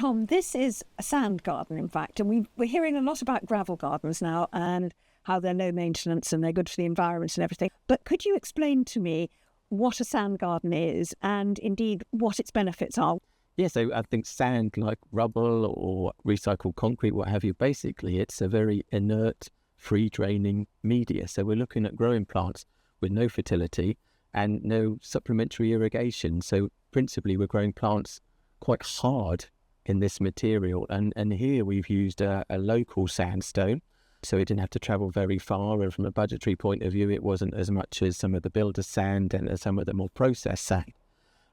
Tom, this is a sand garden, in fact, and we're hearing a lot about gravel gardens now and how they're low maintenance and they're good for the environment and everything. But could you explain to me what a sand garden is and indeed what its benefits are? Yeah, so I think sand, like rubble or recycled concrete, what have you, basically it's a very inert, free-draining media. So we're looking at growing plants with no fertility and no supplementary irrigation. So principally we're growing plants quite hard in this material. And here we've used a local sandstone, so it didn't have to travel very far. And from a budgetary point of view, it wasn't as much as some of the builder sand and some of the more processed sand.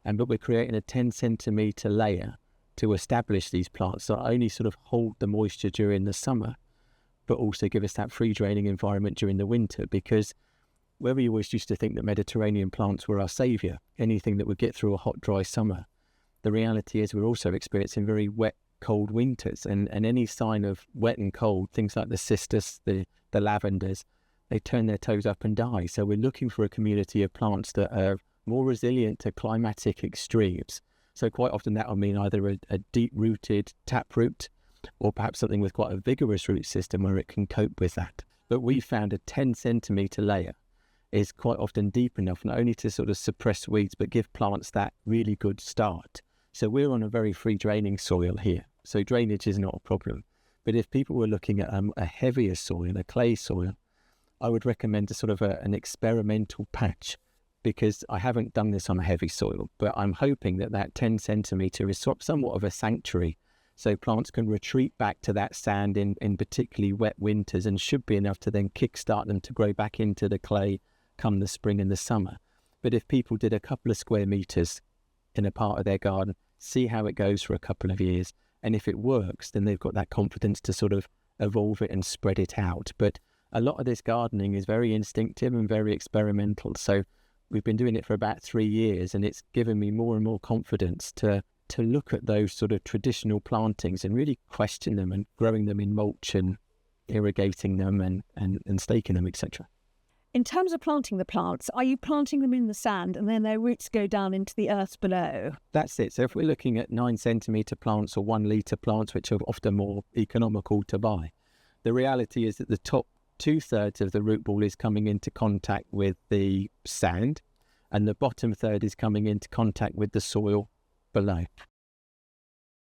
But we're creating a 10 centimetre layer to establish these plants that only sort of hold the moisture during the summer, but also give us that free draining environment during the winter. Because where we always used to think that Mediterranean plants were our saviour, anything that would get through a hot, dry summer, the reality is we're also experiencing very wet, cold winters. And any sign of wet and cold, things like the cistus, the lavenders, they turn their toes up and die. So we're looking for a community of plants that are more resilient to climatic extremes. So quite often that will mean either a deep-rooted taproot or perhaps something with quite a vigorous root system where it can cope with that. But we found a 10 centimetre layer is quite often deep enough not only to sort of suppress weeds but give plants that really good start. So we're on a very free draining soil here. So drainage is not a problem. But if people were looking at a heavier soil, a clay soil, I would recommend a sort of an experimental patch, because I haven't done this on a heavy soil, but I'm hoping that 10 centimetre is somewhat of a sanctuary. So plants can retreat back to that sand in particularly wet winters and should be enough to then kickstart them to grow back into the clay come the spring and the summer. But if people did a couple of square metres in a part of their garden, see how it goes for a couple of years, and if it works, then they've got that confidence to sort of evolve it and spread it out. But a lot of this gardening is very instinctive and very experimental. So we've been doing it for about 3 years, and it's given me more and more confidence to look at those sort of traditional plantings and really question them and growing them in mulch and irrigating them and staking them, etc. In terms of planting the plants, are you planting them in the sand and then their roots go down into the earth below? That's it. So if we're looking at 9 centimetre plants or 1 litre plants, which are often more economical to buy, the reality is that the top 2/3 of the root ball is coming into contact with the sand and the bottom third is coming into contact with the soil below.